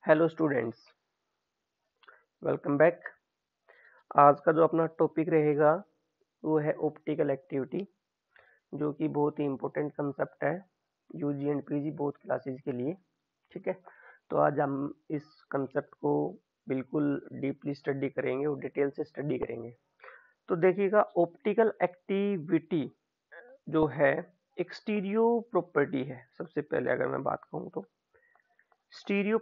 Hello students, welcome back. आज का जो अपना टॉपिक रहेगा वो है ऑप्टिकल एक्टिविटी, जो कि बहुत ही इम्पोर्टेंट कंसेप्ट है UG and PG both classes के लिए। ठीक है, तो आज हम इस कंसेप्ट को बिल्कुल डीपली स्टडी करेंगे और डिटेल से स्टडी करेंगे। तो देखिएगा, ऑप्टिकल एक्टिविटी जो है एक स्टीरियो प्रॉपर्टी है। सबसे पहले अगर मैं बात कहूँ तो स्टीरियो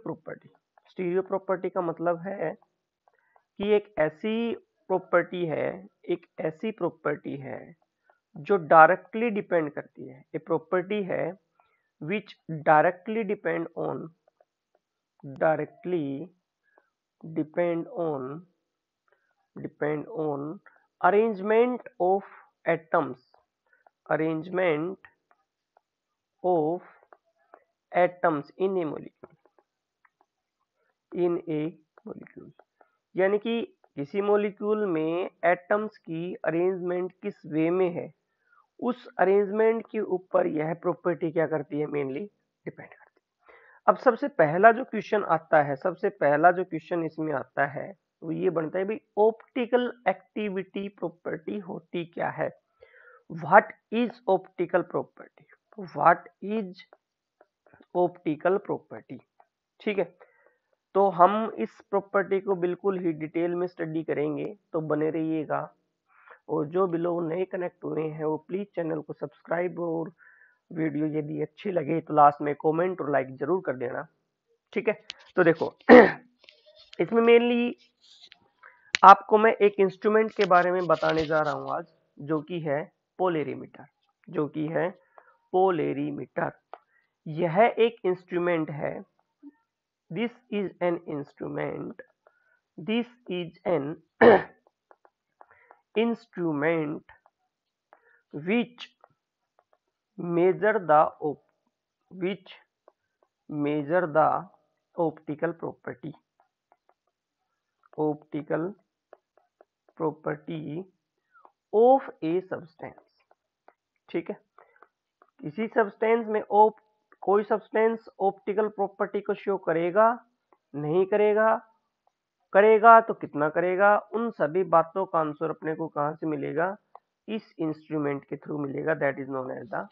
प्रॉपर्टी का मतलब है कि एक ऐसी प्रॉपर्टी है जो डायरेक्टली डिपेंड करती है। ए प्रॉपर्टी है विच directly depend on arrangement of atoms in A molecule. यानी कि किसी मॉलिक्यूल में एटम्स की अरेंजमेंट किस वे में है, उस अरेंजमेंट के ऊपर यह प्रॉपर्टी क्या करती है, मेनली डिपेंड करती है। अब सबसे पहला जो क्वेश्चन इसमें आता है वो ये बनता है, भाई ऑप्टिकल एक्टिविटी प्रॉपर्टी होती क्या है। What is optical property. ठीक है, तो हम इस प्रॉपर्टी को बिल्कुल ही डिटेल में स्टडी करेंगे, तो बने रहिएगा। और जो भी लोग नए कनेक्ट हुए हैं वो प्लीज चैनल को सब्सक्राइब, और वीडियो यदि अच्छी लगे तो लास्ट में कमेंट और लाइक जरूर कर देना। ठीक है, तो देखो इसमें मेनली आपको मैं एक इंस्ट्रूमेंट के बारे में बताने जा रहा हूं आज, जो कि है पोलेरीमीटर। यह एक इंस्ट्रूमेंट है। This is an instrument which measure the optical property of a substance। ठीक है, किसी सब्सटेंस में कोई सब्सटेंस ऑप्टिकल प्रॉपर्टी को शो करेगा, नहीं करेगा तो कितना करेगा, उन सभी बातों का आंसर अपने को कहां से मिलेगा, इस इंस्ट्रूमेंट के थ्रू मिलेगा, that is known as the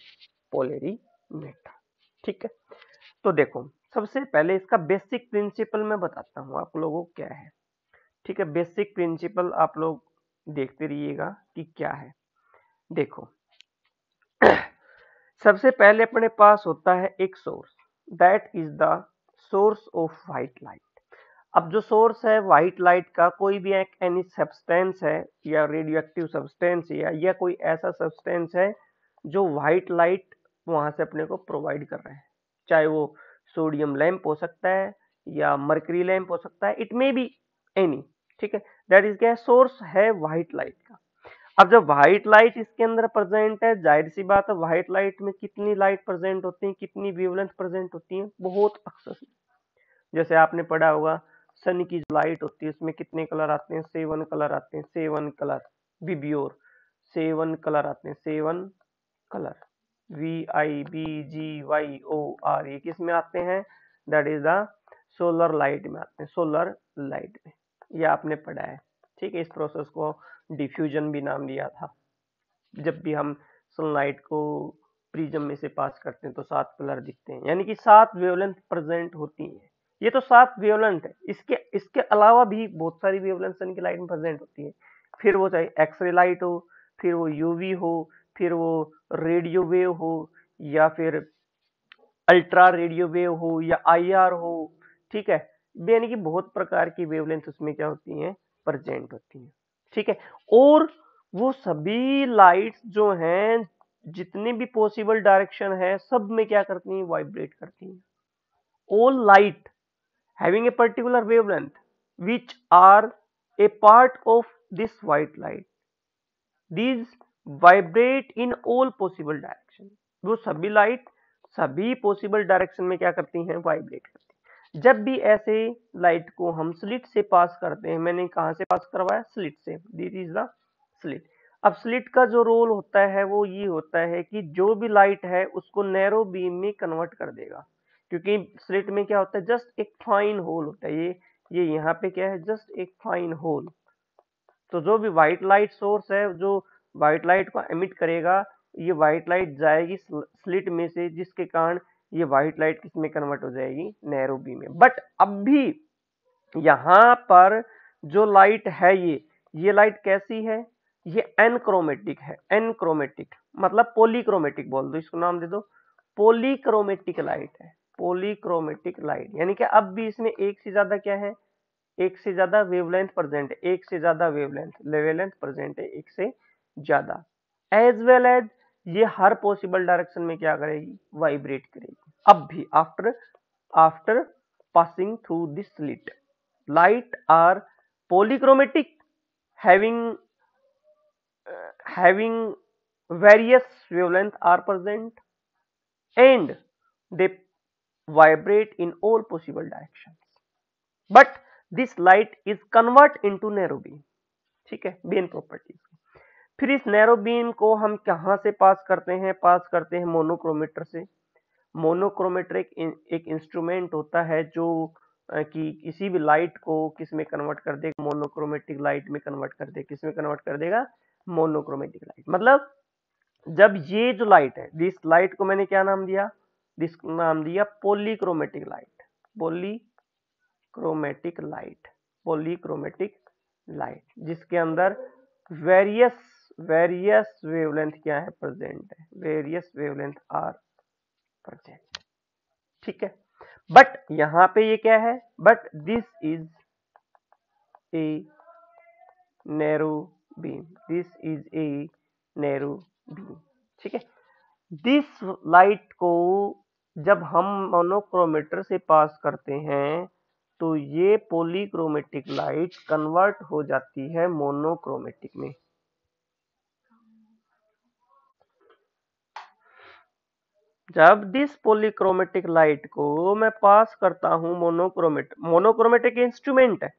polarimeter. ठीक है, तो देखो सबसे पहले इसका बेसिक प्रिंसिपल मैं बताता हूं आप लोगों को क्या है। ठीक है, बेसिक प्रिंसिपल आप लोग देखते रहिएगा कि क्या है। देखो सबसे पहले अपने पास होता है एक source, that is the source of white light. अब जो सोर्स है व्हाइट लाइट का, कोई भी एक एनी सब्सटेंस है या रेडियो एक्टिव सब्सटेंस है या कोई ऐसा सब्सटेंस है जो व्हाइट लाइट वहां से अपने को प्रोवाइड कर रहे हैं, चाहे वो सोडियम लैंप हो सकता है या मर्करी लैंप हो सकता है, इट मे बी एनी। ठीक है, दैट इज क्या, सोर्स है व्हाइट लाइट का। अब जब व्हाइट लाइट इसके अंदर प्रेजेंट है, जाहिर सी बात है व्हाइट लाइट में कितनी लाइट प्रेजेंट होती है, कितनी वेवलेंथ प्रेजेंट होती है, बहुत अक्सर। जैसे आपने पढ़ा होगा सन की जो लाइट होती है उसमें कितने कलर आते हैं, 7 कलर आते हैं, 7 कलर विबियोर, 7 कलर आते हैं, 7 कलर VIBGYOR, ये किस में आते हैं, that is the solar light में आते हैं, सोलर लाइट में, ये आपने पढ़ा है। ठीक है, इस प्रोसेस को डिफ्यूजन भी नाम दिया था। जब भी हम सनलाइट को प्रिज्म में से पास करते हैं तो 7 कलर दिखते हैं, यानी कि 7 वेवलेंथ प्रेजेंट होती हैं। ये तो 7 वेवलेंथ है, इसके अलावा भी बहुत सारी वेवलेंथ सन की लाइट में प्रेजेंट होती है। फिर वो चाहे एक्सरे लाइट हो, फिर वो यूवी हो, फिर वो रेडियो वेव हो, या फिर अल्ट्रा रेडियो वेव हो या IR हो। ठीक है, यानी कि बहुत प्रकार की वेवलेंथ उसमें क्या होती हैं, प्रेजेंट होती हैं। ठीक है, और वो सभी लाइट्स जो हैं, जितनी भी पॉसिबल डायरेक्शन है, सब में क्या करती हैं, वाइब्रेट करती हैं। All light having a particular wavelength which are a part of this white light, these vibrate in all possible direction। वो सभी लाइट सभी पॉसिबल डायरेक्शन में क्या करती हैं, वाइब्रेट करती हैं। जब भी ऐसे लाइट को हम स्लिट से पास करते हैं, मैंने कहां से पास करवाया, स्लिट से, दिस इज द स्लिट। अब स्लिट का जो रोल होता है वो ये होता है कि जो भी लाइट है उसको नैरो बीम में कन्वर्ट कर देगा। क्योंकि स्लिट में क्या होता है, जस्ट एक फाइन होल होता है। ये यहाँ पे क्या है, जस्ट एक फाइन होल। तो जो भी व्हाइट लाइट सोर्स है, जो व्हाइट लाइट को एमिट करेगा, ये व्हाइट लाइट जाएगी स्लिट में से, जिसके कारण ये व्हाइट लाइट किस में कन्वर्ट हो जाएगी, नैरो बीम में। बट अब भी यहां पर जो लाइट है, ये लाइट कैसी है, ये एनक्रोमेटिक है। एनक्रोमेटिक मतलब पॉलीक्रोमेटिक बोल दो, इसको नाम दे दो पॉलीक्रोमेटिक लाइट है। पॉलीक्रोमेटिक लाइट यानी कि अब भी इसमें एक से ज्यादा क्या है, एक से ज्यादा वेवलेंथ प्रेजेंट है, एक से ज्यादा वेवलेंथ प्रेजेंट है, एक से ज्यादा। एज वेल एज ये हर पॉसिबल डायरेक्शन में क्या करेगी, वाइब्रेट करेगी। अब भी after passing through this slit, light are polychromatic, having various wavelength are present, and they vibrate in all possible directions, but this light is convert into narrow beam। ठीक है, Ben properties. फिर इस narrow beam को हम कहां से पास करते हैं, पास करते हैं मोनोक्रोमीटर से। मोनोक्रोमीटर एक इंस्ट्रूमेंट होता है जो कि किसी भी लाइट को किस में कन्वर्ट कर देगा, मोनोक्रोमेटिक लाइट में कन्वर्ट कर देगा। किस में कन्वर्ट कर देगा, मोनोक्रोमेटिक लाइट। मतलब जब ये जो लाइट है, दिस लाइट को मैंने क्या नाम दिया, दिस नाम दिया polychromatic light. Polychromatic light, polychromatic light जिसके अंदर वेरियस वेवलेंथ क्या है, प्रेजेंट है। Various wavelength are present. ठीक है, बट यहां पे ये क्या है, but this is a narrow beam. This is a narrow beam. ठीक है, दिस लाइट को जब हम मोनोक्रोमीटर से पास करते हैं तो ये पॉलीक्रोमेटिक लाइट कन्वर्ट हो जाती है मोनोक्रोमेटिक में। जब दिस पॉलीक्रोमेटिक लाइट को मैं पास करता हूं मोनोक्रोमेटिक इंस्ट्रूमेंट है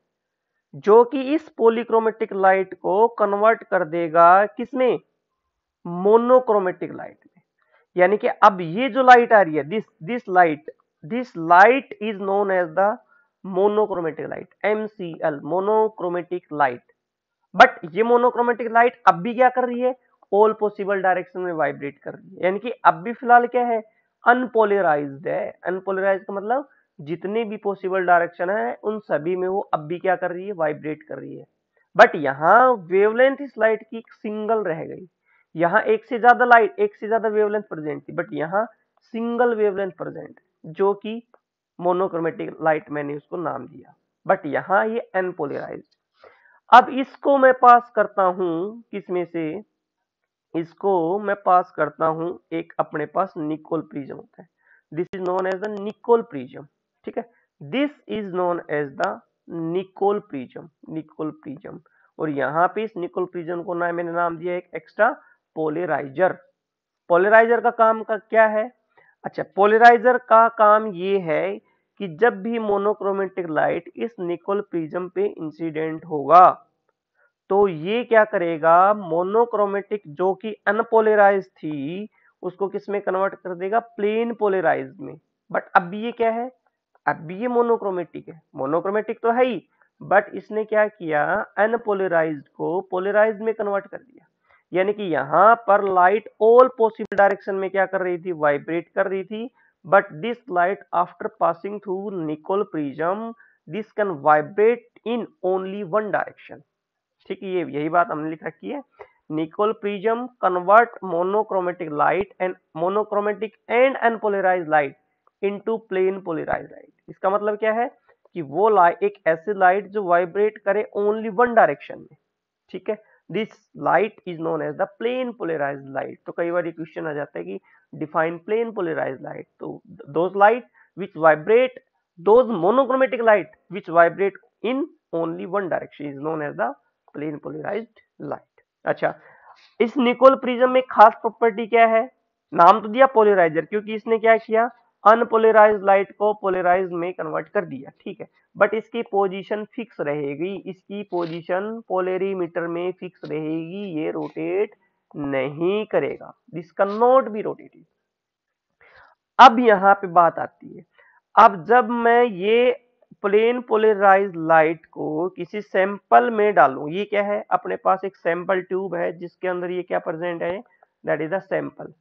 जो कि इस पॉलीक्रोमेटिक लाइट को कन्वर्ट कर देगा किसमें, मोनोक्रोमेटिक लाइट में। यानी कि अब ये जो लाइट आ रही है, this light is known as the monochromatic light, MCL, monochromatic light. But ये मोनोक्रोमेटिक लाइट अब भी क्या कर रही है, ऑल पॉसिबल डायरेक्शन में वाइब्रेट कर रही है। यानी कि अब भी फिलहाल क्या है, अनपोलराइज्ड है। अनपोलराइज्ड का मतलब जितने भी पॉसिबल डायरेक्शन है उन सभी में वो अब भी क्या कर रही है, वाइब्रेट कर रही है। बट यहाँ वेवलेंथ इस लाइट की सिंगल रह गई। यहाँ एक से ज्यादा वेवलेंथ प्रेजेंट थी, बट यहाँ सिंगल वेवलेंथ प्रेजेंट, जो कि मोनोक्रोमेटिक लाइट मैंने उसको नाम दिया। बट यहाँ ये अनपोलराइज्ड। अब इसको मैं पास करता हूं किसमें से, इसको मैं पास करता हूं एक अपने पास निकोल प्रिज्म होता है। This is known as the Nicol prism. ठीक है, this is known as the Nicol prism. Nicol prism. और यहां पे इस निकोल प्रिज्म को मैंने नाम दिया एक एक्स्ट्रा पोलराइजर। पोलराइजर का काम का क्या है, अच्छा पोलराइजर का काम ये है कि जब भी मोनोक्रोमेटिक लाइट इस निकोल प्रिज्म पे इंसिडेंट होगा तो ये क्या करेगा, मोनोक्रोमेटिक जो कि अनपोलराइज थी उसको किस में कन्वर्ट कर देगा, प्लेन पोलराइज में। बट अब भी ये क्या है, अब भी ये मोनोक्रोमेटिक है। मोनोक्रोमेटिक तो है ही, बट इसने क्या किया, अनपोलराइज्ड को पोलराइज में कन्वर्ट कर दिया। यानी कि यहां पर लाइट ऑल पॉसिबल डायरेक्शन में क्या कर रही थी, वाइब्रेट कर रही थी। But this light after passing through Nicol prism, this can vibrate in only one direction. ठीक है, ये यही बात हमने लिख रखी है। Nicol prism convert monochromatic and unpolarised light into plane polarised light. इसका मतलब क्या है कि वो लाइट एक ऐसी लाइट जो वाइब्रेट करे ओनली वन डायरेक्शन में। ठीक है, this light is known as the plane polarised light. तो कई बार ये क्वेश्चन आ जाता है कि डिफाइन प्लेन पोलराइज्ड लाइट। तो those light which vibrate, those monochromatic light which vibrate in only one direction is known as the plane polarised light. अच्छा, इस निकोल प्रिज्म में खास प्रॉपर्टी क्या है, नाम तो दिया पोलराइजर, क्योंकि इसने क्या किया, अनपोलराइज्ड लाइट को पोलराइज में कन्वर्ट कर दिया। ठीक है, बट इसकी पोजीशन फिक्स रहेगी, इसकी पोजीशन पोलरीमीटर में फिक्स रहेगी, ये रोटेट नहीं करेगा। This can not be rotated. अब यहां पे बात आती है, अब जब मैं ये प्लेन पोलराइज्ड लाइट को किसी सैंपल में डालूं, ये क्या है, अपने पास एक सैंपल ट्यूब है जिसके अंदर ये क्या प्रेजेंट है, दैट इज द सैंपल।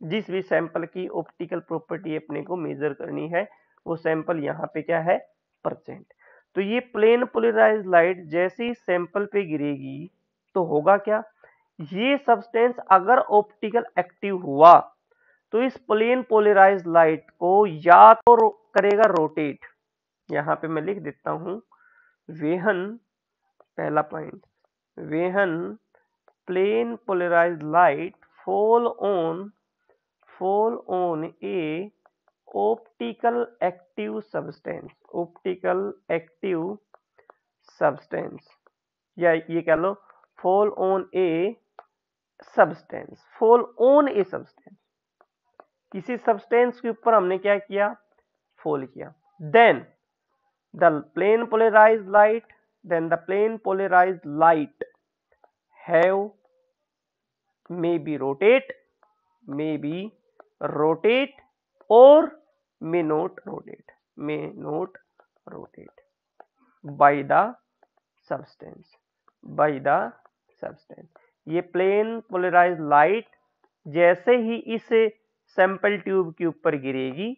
जिस भी सैंपल की ऑप्टिकल प्रॉपर्टी अपने को मेजर करनी है वो सैंपल यहाँ पे क्या है, प्रेजेंट। तो ये प्लेन पोलराइज्ड लाइट जैसे ही सैंपल पे गिरेगी तो होगा क्या, ये सब्सटेंस अगर ऑप्टिकल एक्टिव हुआ तो इस प्लेन पोलराइज्ड लाइट को या तो करेगा रोटेट, यहां पे मैं लिख देता हूं, वेहन, पहला point, when plane polarised light fall on a optical active substance, या ये कह लो fall on a substance, किसी सब्सटेंस के ऊपर हमने क्या किया, फॉल किया, then the plane polarised light have may be rotate or may not rotate by the substance। ये प्लेन पोलराइज्ड लाइट जैसे ही इस सैंपल ट्यूब के ऊपर गिरेगी,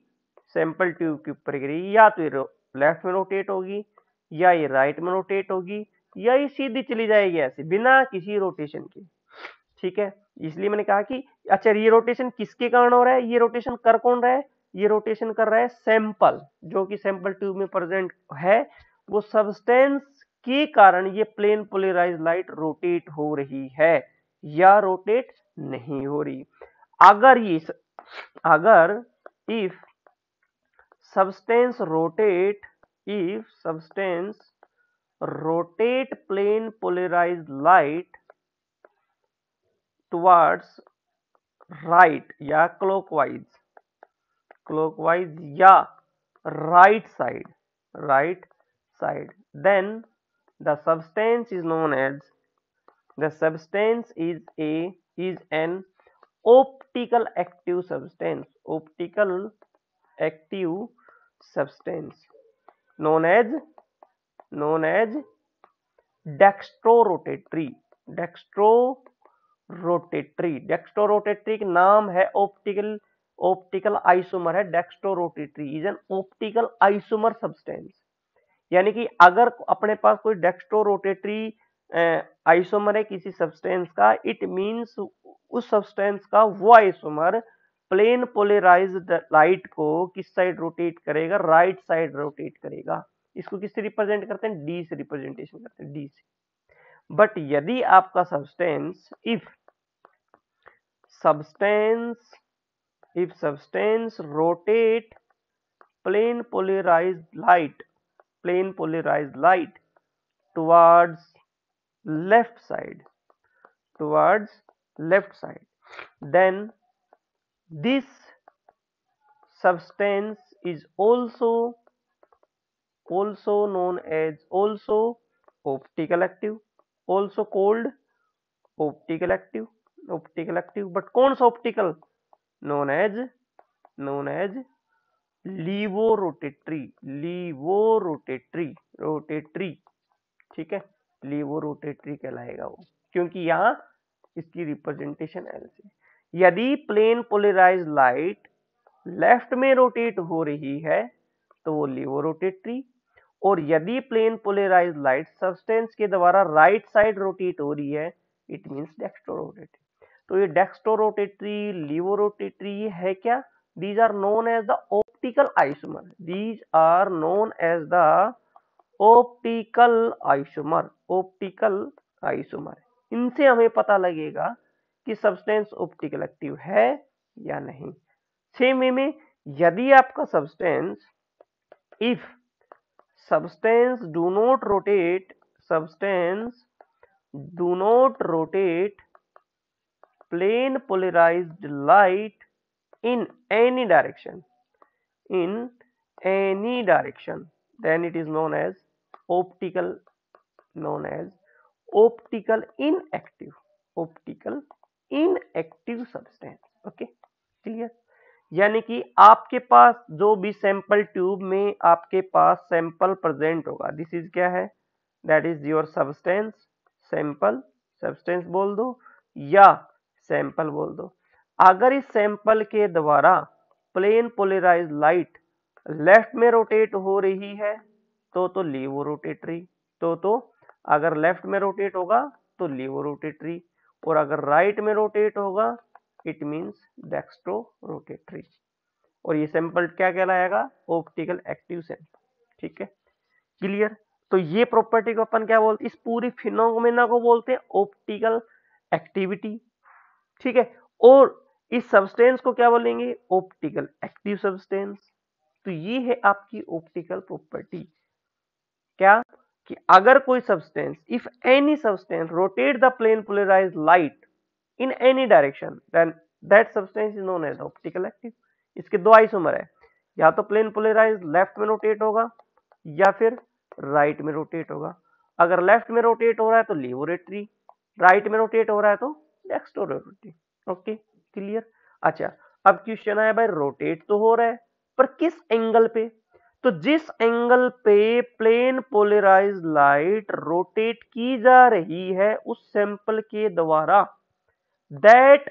या तो ये लेफ्ट में रोटेट होगी, या ये राइट में रोटेट होगी, या ये सीधी चली जाएगी ऐसे बिना किसी रोटेशन के। ठीक है, इसलिए मैंने कहा कि अच्छा ये रोटेशन किसके कारण हो रहा है, ये रोटेशन कर कौन रहा है, ये रोटेशन कर रहा है सैंपल, जो कि सैंपल ट्यूब में प्रेजेंट है, वो सब्सटेंस के कारण ये प्लेन पोलराइज्ड लाइट रोटेट हो रही है या रोटेट नहीं हो रही। अगर if substance rotate plane polarized light towards right या clockwise या right side, then the substance is an optical active substance known as dextrorotatory का नाम है ऑप्टिकल आइसोमर है। Dextrorotatory is an optical isomer substance, यानी कि अगर अपने पास कोई डेक्स्ट्रोरोटेटरी आइसोमर है किसी सब्सटेंस का, इट मींस उस सब्सटेंस का वो आइसोमर प्लेन पोलराइज्ड लाइट को किस साइड रोटेट करेगा, राइट साइड रोटेट करेगा। इसको किससे रिप्रेजेंट करते हैं, डी से रिप्रेजेंटेशन करते हैं, डी से। बट यदि आपका substance substance rotate plane polarized light towards left side, then this substance is also known as optical active, also called optical active, but कौन सा ऑप्टिकल, known as रोटेटरी, ठीक है, रोटेटरी कहलाएगा वो, क्योंकि यहां इसकी रिप्रेजेंटेशन एल से। यदि प्लेन पोलराइज्ड लाइट लेफ्ट में रोटेट हो रही है तो वो रोटेटरी, और यदि प्लेन पोलराइज्ड लाइट सब्सटेंस के द्वारा राइट साइड रोटेट हो रही है, इट मींस डेक्स्ट्रोरोटेटरी। तो ये डेक्स्ट्रोरोटेटरी, लिवोरोटेटरी है क्या, these are known as the optical isomer। इनसे हमें पता लगेगा कि सब्सटेंस ऑप्टिकल एक्टिव है या नहीं। सेम वे में यदि आपका substance substance do not rotate plane polarized light in any direction, then it is known as optical inactive substance। Okay, clear. यानी कि आपके पास जो भी सैंपल ट्यूब में आपके पास सैंपल प्रेजेंट होगा, दिस इज क्या है, that is your substance, sample, substance बोल दो या सैंपल बोल दो। अगर इस सैंपल के द्वारा प्लेन पोलराइज लाइट लेफ्ट में रोटेट हो रही है तो लीवो रोटेटरी, तो अगर लेफ्ट में रोटेट होगा तो लीवो रोटेटरी, और अगर राइट में रोटेट होगा इट मींस डेक्स्ट्रो रोटेटरी। और ये सैंपल क्या कहलाएगा, ऑप्टिकल एक्टिव सैंपल। ठीक है, क्लियर। तो ये प्रॉपर्टी को अपन क्या बोलते हैं, इस पूरी फिनोमेना को बोलते हैं ऑप्टिकल एक्टिविटी। ठीक है, और इस सब्सटेंस को क्या बोलेंगे, ऑप्टिकल एक्टिव सब्सटेंस। तो ये है आपकी ऑप्टिकल प्रॉपर्टी, क्या कि अगर कोई substance, if any substance rotate the plane polarised light in any direction then that substance is known as optical active. इसके दो आइसोमर है, या तो प्लेन पोलराइज्ड लेफ्ट में रोटेट होगा या फिर राइट में रोटेट होगा। अगर लेफ्ट में रोटेट हो रहा है तो लीवोरेटरी, राइट में रोटेट हो रहा है तो डेक्स्ट्रोरेटरी। Okay, clear. अच्छा, अब क्वेश्चन आया भाई रोटेट तो हो रहा है पर किस एंगल पे, तो जिस एंगल पे प्लेन पोलराइज्ड लाइट रोटेट की जा रही है उस सैंपल के द्वारा, that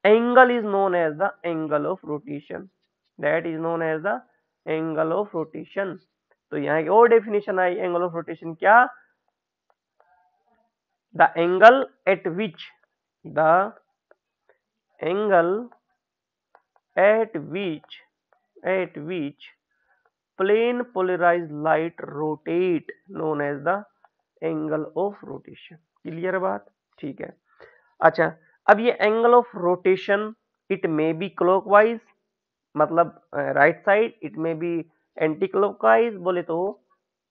angle is known as the angle of rotation, that is known as the angle of rotation. तो यहां की और definition I angle of rotation, क्या, the angle at which, the angle at which plane polarized light rotate known as the angle of rotation। Clear बात, ठीक है। अच्छा, अब ये angle of rotation it may be clockwise, मतलब right side, it may be anticlockwise, बोले तो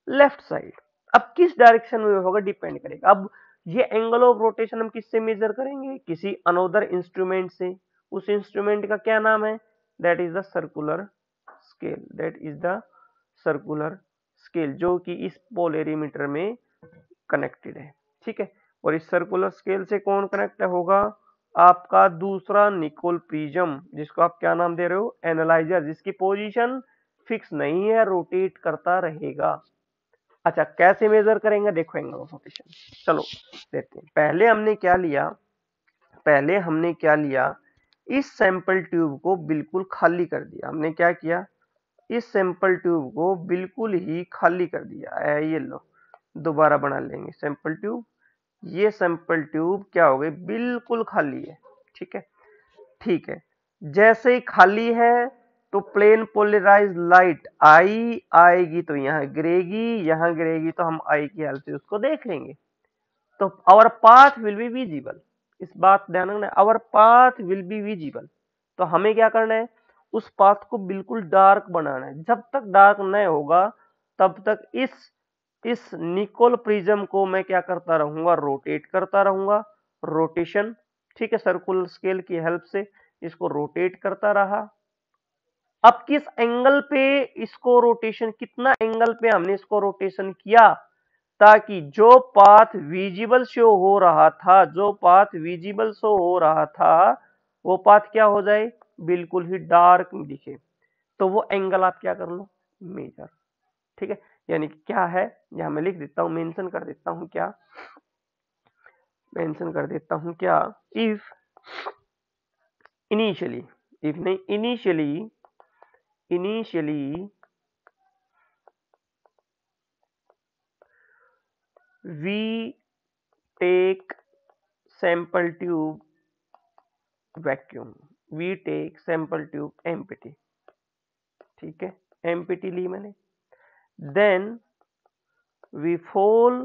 left side. अब किस डायरेक्शन में होगा डिपेंड करेगा। अब ये एंगल ऑफ रोटेशन हम किससे मेजर करेंगे, किसी अनोदर इंस्ट्रूमेंट से। उस इंस्ट्रूमेंट का क्या नाम है, that is the circular scale, that is the circular scale, जो कि इस पोलरीमीटर में कनेक्टेड है। ठीक है, और इस सर्कुलर स्केल से कौन कनेक्ट होगा, आपका दूसरा निकोल प्रिज्म, जिसको आप क्या नाम दे रहे हो, एनालाइजर, जिसकी पोजीशन फिक्स नहीं है, रोटेट करता रहेगा। अच्छा, कैसे मेजर करेंगे, देखो एंगल ऑफ रोटेशन, चलो देखते हैं। पहले हमने क्या लिया, इस सैंपल ट्यूब को बिल्कुल खाली कर दिया। हमने क्या किया, इस सैंपल ट्यूब को बिल्कुल ही खाली कर दिया। ये लो, दोबारा बना लेंगे सैंपल ट्यूब। ये सैंपल ट्यूब क्या हो गई, बिल्कुल खाली है। ठीक है, ठीक है, जैसे ही खाली है तो प्लेन पोलराइज्ड लाइट आई आएगी तो यहाँ गिरेगी, यहाँ गिरेगी तो हम आई की हेल्प से उसको देख लेंगे। तो our path will be visible, इस बात ध्यान रखना, our path will be visible. तो हमें क्या करना है, उस पाथ को बिल्कुल डार्क बनाना है। जब तक डार्क नहीं होगा तब तक इस निकोल प्रिज्म को मैं क्या करता रहूंगा, रोटेट करता रहूंगा, रोटेशन। ठीक है, सर्कुलर स्केल की हेल्प से इसको रोटेट करता रहा। अब किस एंगल पे इसको रोटेशन, कितना एंगल पे हमने इसको रोटेशन किया, ताकि जो पाथ विजिबल शो हो रहा था, जो पाथ विजिबल शो हो रहा था वो पाथ क्या हो जाए, बिल्कुल ही डार्क में दिखे। तो वो एंगल आप क्या कर लो, मेजर। ठीक है, यानी कि क्या है, यहां मैं लिख देता हूं, मेंशन कर देता हूं, क्या मेंशन कर देता हूं, क्या, इफ इनिशियली, इफ नहीं initially we take sample tube vacuum, we take sample tube empty। ठीक है, empty ली मैंने, then we fall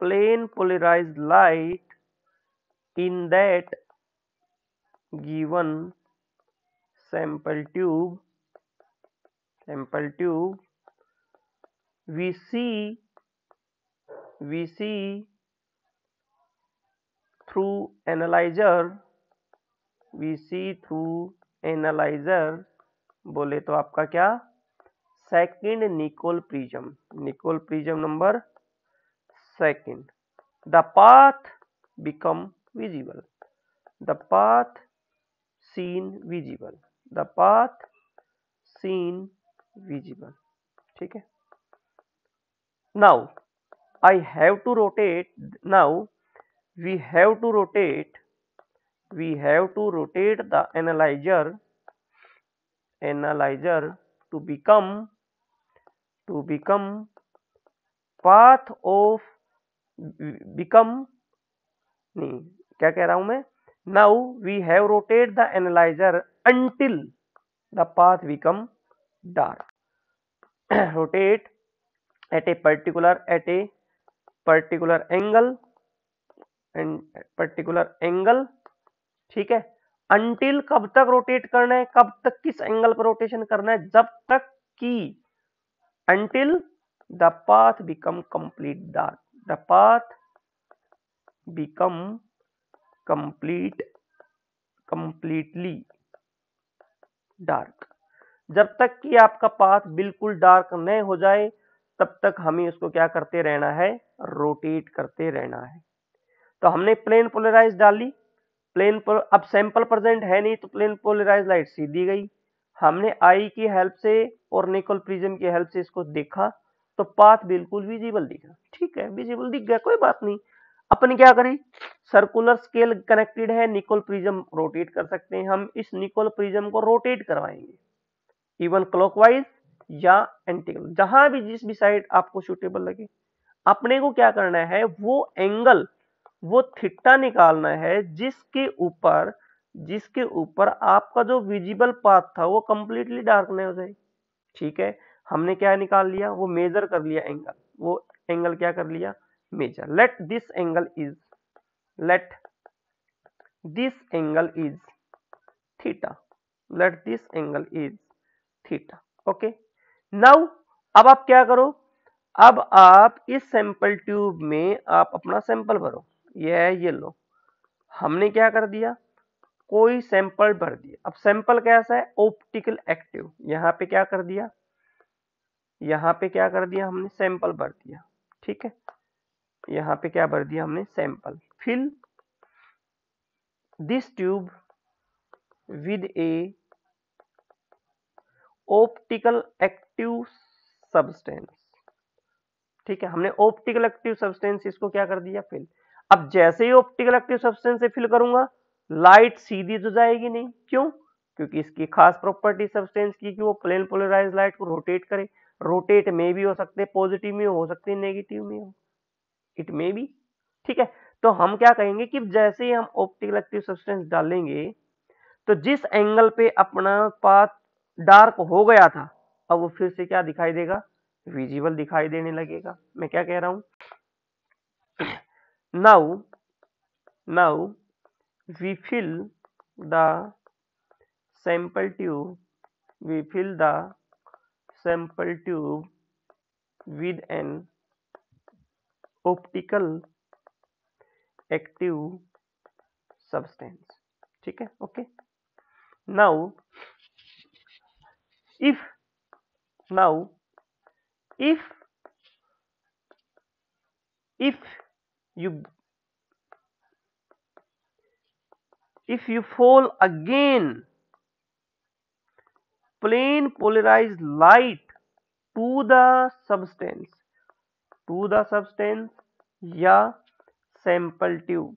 plane polarized light in that given sample tube, we see through analyzer, बोले तो आपका क्या, second Nicol prism number second, the path become visible, the path seen visible, the path seen visible. ठीक है, now I have to rotate, now we have to rotate the analyzer to become path of become नहीं, क्या कह रहा हूं मैं, now we have rotate the analyzer until the path become dark rotate at a particular angle and particular angle। ठीक है, until कब तक रोटेट करना है, कब तक किस एंगल पर रोटेशन करना है, जब तक कि until the path become complete dark, the path become completely dark। जब तक कि आपका पाथ बिल्कुल डार्क नहीं हो जाए तब तक हमें उसको क्या करते रहना है, रोटेट करते रहना है। तो हमने प्लेन पोलराइज डाली, अब सैंपल प्रेजेंट है नहीं तो प्लेन पोलराइज लाइट सीधी गई। हमने आई की हेल्प से और निकोल प्रिज्म की हेल्प से इसको देखा तो पाथ बिल्कुल विजिबल दिखा। ठीक है, विजिबल दिख गया, कोई बात नहीं। अपन क्या करें, सर्कुलर स्केल कनेक्टेड है, निकोल प्रिज्म रोटेट कर सकते हैं। हम इस निकोल प्रिज्म को रोटेट करवाएंगे इवन क्लॉकवाइज या एंटी, जहां भी जिस भी साइड आपको सूटेबल लगे। अपने को क्या करना है, वो एंगल, वो थीटा निकालना है जिसके ऊपर आपका जो विजिबल पाथ था वो कंप्लीटली डार्क नहीं हो जाए। ठीक है, हमने क्या निकाल लिया, वो मेजर कर लिया एंगल, वो एंगल क्या कर लिया, measure. Let this angle is theta, let this angle is theta. Okay, now अब आप क्या करो, अब आप इस सैंपल ट्यूब में आप अपना सैंपल भरो। ये लो, हमने क्या कर दिया, कोई सैंपल भर दिया। अब सैंपल कैसा है, ऑप्टिकल एक्टिव। यहां पे क्या कर दिया, हमने सैंपल भर दिया। ठीक है, यहां पे क्या भर दिया हमने, sample. Fill this tube with a optical active substance. ठीक है, हमने ऑप्टिकल एक्टिव सब्सटेंस इसको क्या कर दिया, फिल। अब जैसे ही ऑप्टिकल एक्टिव सब्सटेंस से फिल करूंगा लाइट सीधी तो जाएगी नहीं, क्यों, क्योंकि इसकी खास प्रॉपर्टी सब्सटेंस की कि वो प्लेन पोलराइज लाइट को रोटेट करे। रोटेट में भी हो सकते, पॉजिटिव में हो सकते, नेगेटिव में हो, इट मे बी। ठीक है, तो हम क्या कहेंगे कि जैसे ही हम ऑप्टिकल एक्टिव सब्सटेंस डालेंगे तो जिस एंगल पे अपना पाथ डार्क हो गया था अब वो फिर से क्या दिखाई देगा, विजिबल दिखाई देने लगेगा। मैं क्या कह रहा हूं, now we fill the sample tube with an optical active substance। ठीक है, okay. now if you fall again plane polarized light to the substance या sample tube,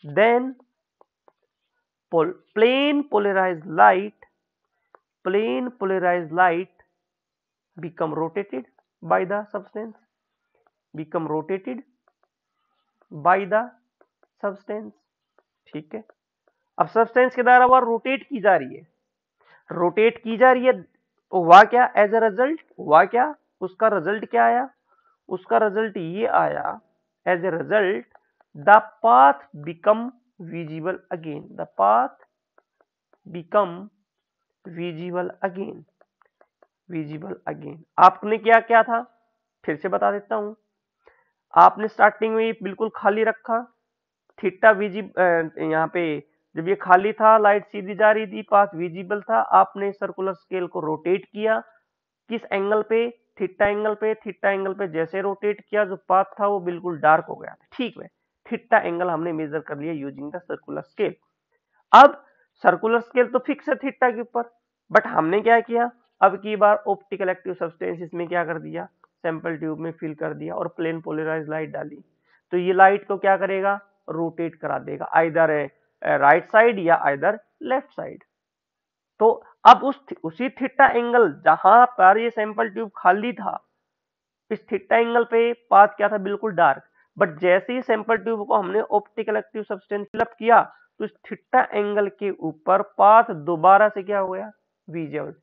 then plane polarized light become rotated by the substance, ठीक है। अब substance के द्वारा वह rotate की जा रही है, तो हुआ क्या, एज ए रिजल्ट हुआ क्या, उसका रिजल्ट क्या आया, उसका रिजल्ट ये आया, as a result the path become visible again, visible again. आपने क्या था, फिर से बता देता हूं। आपने स्टार्टिंग में बिल्कुल खाली रखा, थीटा यहाँ पे जब ये खाली था लाइट सीधी जा रही थी, पाथ विजिबल था। आपने सर्कुलर स्केल को रोटेट किया, किस एंगल पे, थीटा एंगल पे जैसे रोटेट किया जो पाथ था वो बिल्कुल डार्क हो गया था। ठीक है, थीटा एंगल हमने मेजर कर लिया यूजिंग द सर्कुलर स्केल। अब सर्कुलर स्केल तो फिक्स है थीटा के ऊपर, बट हमने क्या किया, अब की बार ऑप्टिकल एक्टिव सब्सटेंस इसमें क्या कर दिया, सैंपल ट्यूब में फिल कर दिया और प्लेन पोलराइज लाइट डाली, तो ये लाइट को क्या करेगा, रोटेट करा देगा, आइदर राइट साइड या आइदर लेफ्ट साइड। तो अब उसी थीटा एंगल जहां पर ये सैंपल ट्यूब खाली था, इस थीटा एंगल पे पाथ क्या था, बिल्कुल डार्क, बट जैसे ही सैंपल ट्यूब को हमने ऑप्टिकल एक्टिव सब्सटेंस फिलअप किया, तो इस थीटा एंगल के ऊपर पाथ दोबारा से क्या हो गया, विजिबल।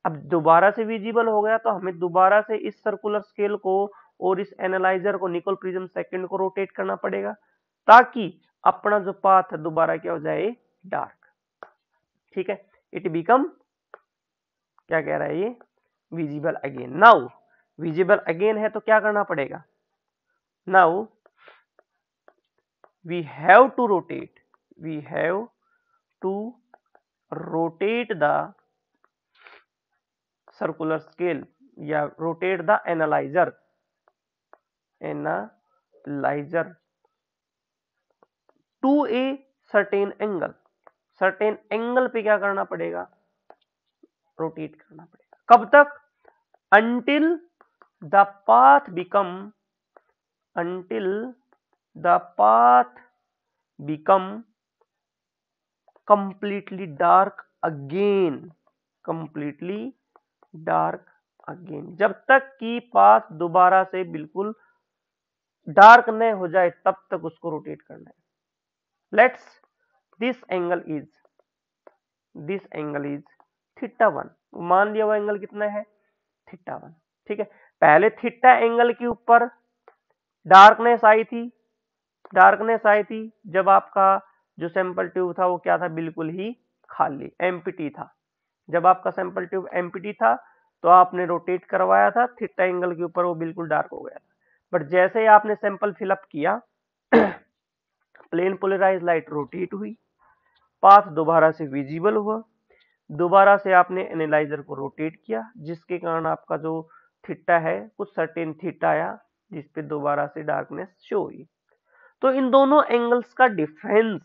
अब दोबारा से विजिबल हो गया तो हमें दोबारा से इस सर्कुलर स्केल को और इस एनालाइजर को, निकोल प्रिज्म सेकंड को रोटेट करना पड़ेगा, ताकि अपना जो पाथ है दोबारा क्या हो जाए, डार्क। ठीक है, इट बिकम, क्या कह रहा है ये, visible again. Now visible again है तो क्या करना पड़ेगा, now we have to rotate the circular scale या rotate the analyzer to a certain angle पे क्या करना पड़ेगा, रोटेट करना पड़ेगा। कब तक, until the path become completely dark again, जब तक कि पाथ दोबारा से बिल्कुल डार्क न हो जाए तब तक उसको रोटेट करना है। Let's this angle is theta 1, मान लिया वो एंगल कितना है, थीटा 1। ठीक है, पहले थीटा एंगल के ऊपर डार्कनेस आई थी जब आपका जो सैंपल ट्यूब था वो क्या था, बिल्कुल ही खाली, एम्प्टी था। जब आपका सैंपल ट्यूब एम्प्टी था तो आपने रोटेट करवाया था थीटा एंगल के ऊपर, वो बिल्कुल डार्क हो गया था। बट जैसे ही आपने सैंपल फिलअप किया प्लेन पोलराइज लाइट रोटेट हुई, पाथ दोबारा से विजिबल हुआ, दोबारा से आपने एनालाइजर को रोटेट किया, जिसके कारण आपका जो थीटा है कुछ सर्टेन थीटा आया, जिसपे दोबारा से डार्कनेस शो हुई। तो इन दोनों एंगल्स का डिफरेंस,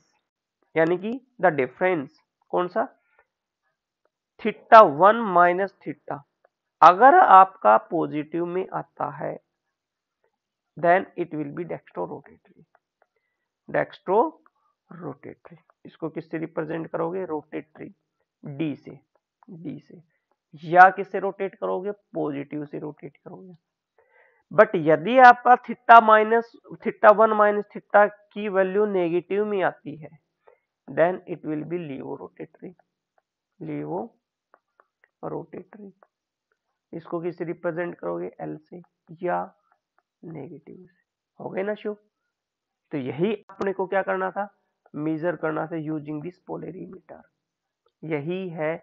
यानी कि द डिफरेंस कौन सा, थीटा 1 माइनस थीटा, अगर आपका पॉजिटिव में आता है then it will be dextrorotatory. इसको किससे रिप्रेजेंट करोगे, रोटेटरी, डी से या किससे रोटेट करोगे, पॉजिटिव से रोटेट करोगे। बट यदि आपका थीटा 1 माइनस थीटा की वैल्यू नेगेटिव में आती है then it will be laevorotatory. इसको किससे रिप्रेजेंट करोगे, एल से या नेगेटिव से। हो गए ना शो। तो यही अपने को क्या करना था, मेजर करना था यूजिंग दिस पोलरीमीटर। यही है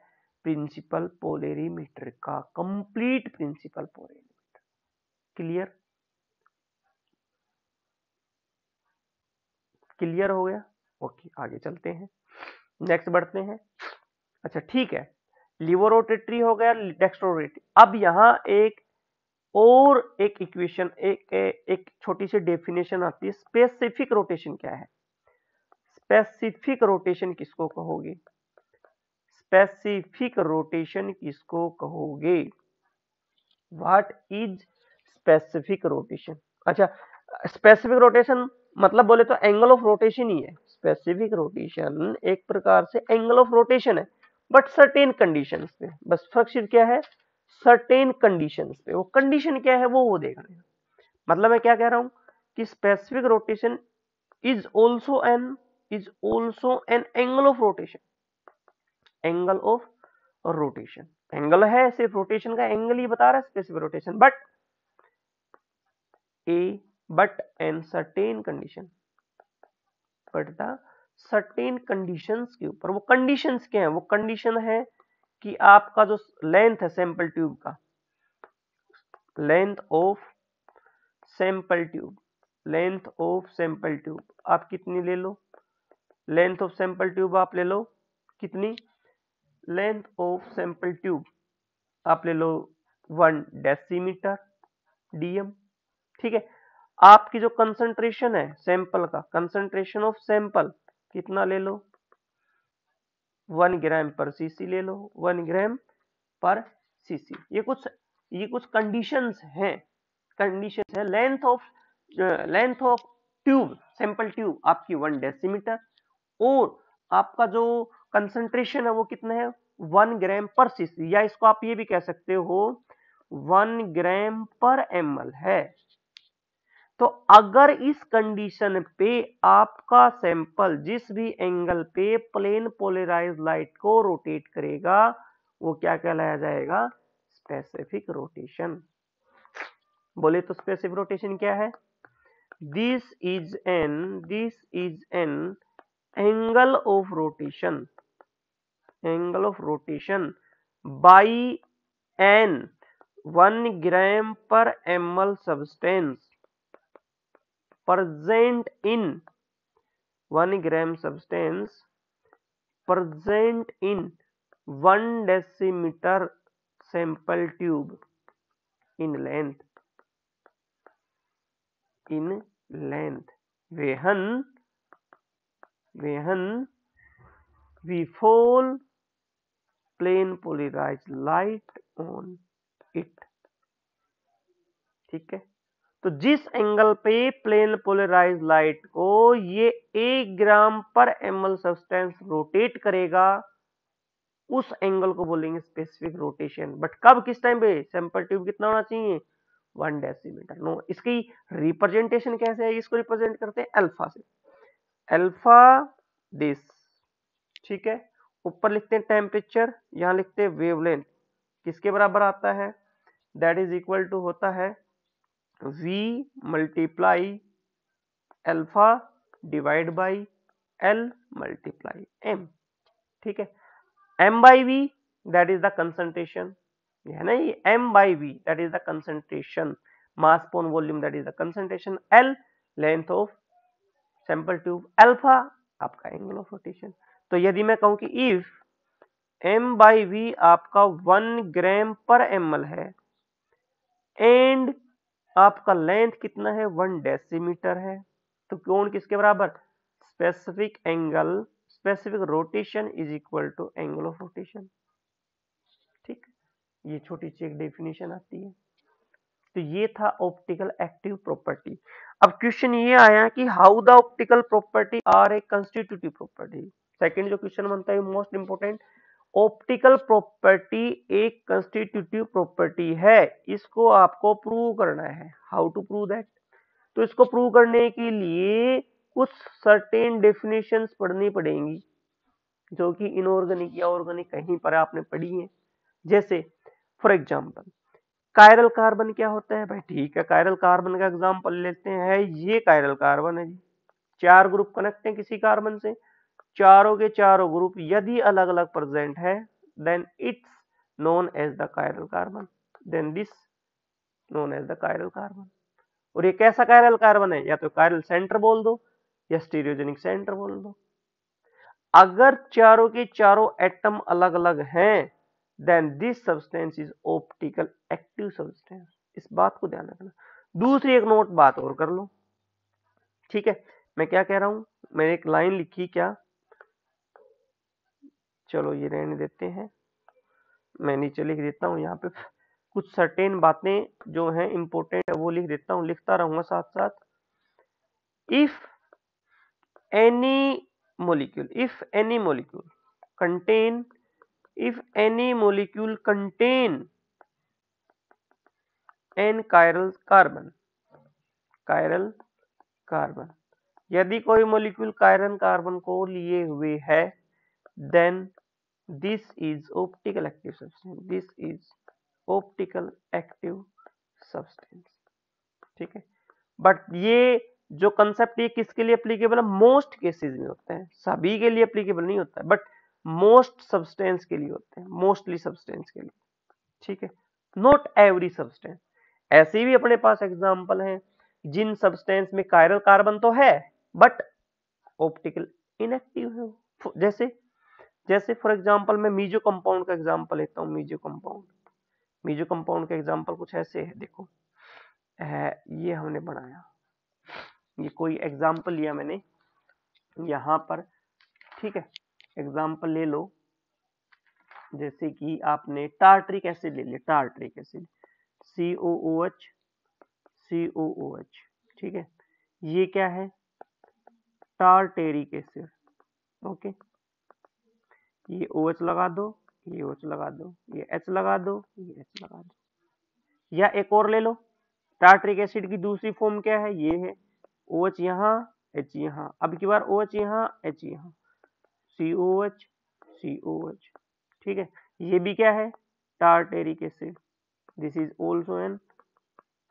प्रिंसिपल पोलरीमीटर का कंप्लीट प्रिंसिपल पोलरीमीटर। क्लियर हो गया। ओके, आगे चलते हैं, नेक्स्ट बढ़ते हैं। अच्छा ठीक है, लिवोरोटेटरी हो गया, डेक्स्ट्रोरोटेटरी। अब यहां एक इक्वेशन, एक छोटी सी डेफिनेशन आती है, स्पेसिफिक रोटेशन क्या है, स्पेसिफिक रोटेशन किसको कहोगे, व्हाट इज स्पेसिफिक रोटेशन। अच्छा, स्पेसिफिक रोटेशन मतलब बोले तो एंगल ऑफ रोटेशन ही है। स्पेसिफिक रोटेशन एक प्रकार से एंगल ऑफ रोटेशन है, बट सर्टेन कंडीशंस पे। बस फर्क सिर्फ क्या है, सर्टेन कंडीशंस पे। वो कंडीशन क्या है वो देखना है। मतलब मैं क्या कह रहा हूं कि specific rotation is also an angle of rotation. Angle है, सिर्फ रोटेशन का एंगल ही बता रहा है specific rotation, but an certain condition, certain conditions के ऊपर। वो कंडीशंस क्या है, वो कंडीशन है कि आपका जो लेंथ है सैंपल ट्यूब का, लेंथ ऑफ सैंपल ट्यूब आप कितनी ले लो, लेंथ ऑफ सैंपल ट्यूब आप ले लो कितनी, लेंथ ऑफ सैंपल ट्यूब आप ले लो 1 डेसीमीटर डीएम। ठीक है, आपकी जो कंसंट्रेशन है सैंपल का, कंसंट्रेशन ऑफ सैंपल कितना ले लो, 1 ग्राम पर सीसी ले लो, 1 ग्राम पर सीसी। ये कुछ कंडीशंस हैं, length of tube, sample tube आपकी 1 डेसीमीटर, और आपका जो कंसंट्रेशन है वो कितना है 1 ग्राम पर सीसी, या इसको आप ये भी कह सकते हो 1 ग्राम पर ml है। तो अगर इस कंडीशन पे आपका सैंपल जिस भी एंगल पे प्लेन पोलराइज्ड लाइट को रोटेट करेगा वो क्या कहलाया जाएगा, स्पेसिफिक रोटेशन। बोले तो स्पेसिफिक रोटेशन क्या है, this is an angle of rotation by an 1 gram per ml substance present in 1 gram substance present in 1 decimeter sample tube in length when we fall plane polarized light on it। ठीक है, तो जिस angle पे plane polarised light को ये 1 gram per ml substance rotate करेगा उस angle को बोलेंगे स्पेसिफिक रोटेशन। बट कब, किस टाइम पे, सैंपल ट्यूब कितना होना चाहिए 1 डेसीमीटर। नो, इसकी रिप्रेजेंटेशन कैसे है, इसको रिप्रेजेंट करते हैं अल्फा से, अल्फा दिस। ठीक है, ऊपर लिखते हैं टेम्परेचर, यहां लिखते हैं वेवलेंथ, किसके बराबर आता है, दैट इज इक्वल टू होता है V multiply alpha divide by L multiply M। ठीक है, M by V that is the concentration, है ना, ये M by V that is the concentration, mass upon volume that is the concentration, L length of sample tube, alpha आपका angle of rotation. तो यदि मैं कहूं कि इफ M बाई V आपका 1 ग्राम पर ml है एंड आपका length कितना है 1 डेसीमीटर है, तो कोण किसके बराबर, specific rotation is equal to angle of rotation. ठीक, ये छोटी सी एक डेफिनेशन आती है। तो ये था ऑप्टिकल एक्टिव प्रॉपर्टी। अब क्वेश्चन ये आया कि how the optical property are a constitutive property. Second जो क्वेश्चन बनता है मोस्ट इंपोर्टेंट, ऑप्टिकल प्रॉपर्टी एक कंस्टिट्यूटिव प्रॉपर्टी है, इसको आपको प्रूव करना है। हाउ टू प्रूव दैट, तो इसको प्रूव करने के लिए कुछ सर्टेन डेफिनेशंस पढ़नी पड़ेंगी जो कि इनऑर्गेनिक या ऑर्गेनिक कहीं पर आपने पढ़ी है। जैसे फॉर एग्जांपल कायरल कार्बन क्या होता है भाई, ठीक है, कायरल कार्बन का एग्जांपल लेते हैं, ये कायरल कार्बन है जी, 4 ग्रुप कनेक्ट हैं किसी कार्बन से, चारों के चारों ग्रुप यदि अलग अलग प्रेजेंट है then it's known as the chiral carbon, then this known as the chiral carbon. और ये कैसा कायरल कार्बन है, या तो कायरल सेंटर बोल दो या स्टीरियोजेनिक सेंटर बोल दो। अगर चारों के चारों एटम अलग अलग हैं then this substance is optical active substance, इस बात को ध्यान रखना। दूसरी एक नोट बात और कर लो, ठीक है, मैं क्या कह रहा हूं, मैंने एक लाइन लिखी क्या, चलो ये रहने देते हैं, मैं नीचे लिख देता हूं, यहाँ पे कुछ सर्टेन बातें जो हैं इंपॉर्टेंट है वो लिख देता हूं, लिखता रहूंगा साथ साथ। If any molecule contain an chiral carbon, यदि कोई मॉलिक्यूल कायरल कार्बन को लिए हुए है then this is optical active substance, ठीक है। बट ये जो कंसेप्ट ये किसके लिए एप्लीकेबल है, मोस्ट केसेस में होता है, सभी के लिए एप्लीकेबल नहीं होता है, बट मोस्ट सब्सटेंस के लिए होते हैं, मोस्टली सब्सटेंस के लिए, ठीक है, नॉट एवरी सब्सटेंस। ऐसे भी अपने पास एग्जांपल हैं जिन सब्सटेंस में कायरल कार्बन तो है बट ऑप्टिकल इनएक्टिव है, जैसे फॉर एग्जांपल मैं मीजो कंपाउंड का एग्जांपल लेता हूं। मीजो कंपाउंड का एग्जांपल कुछ ऐसे है, देखो ये हमने बनाया, ये कोई एग्जांपल लिया मैंने यहां पर, ठीक है, एग्जांपल ले लो, जैसे कि आपने टार्टरिक एसिड ले लिया, टार्टरिक एसिड COOH COOH, ठीक है, ये क्या है, टार्टेरिक एसिड। ओके, ये OH लगा दो, ये OH लगा दो, ये H लगा दो, ये H लगा दो। या एक और ले लो, टार्टरिक एसिड की दूसरी फॉर्म क्या है, ये है OH यहाँ, H यहाँ, अब की बार OH यहाँ, H यहाँ, COH COH, ठीक है, ये भी क्या है, tartaric acid. This is also N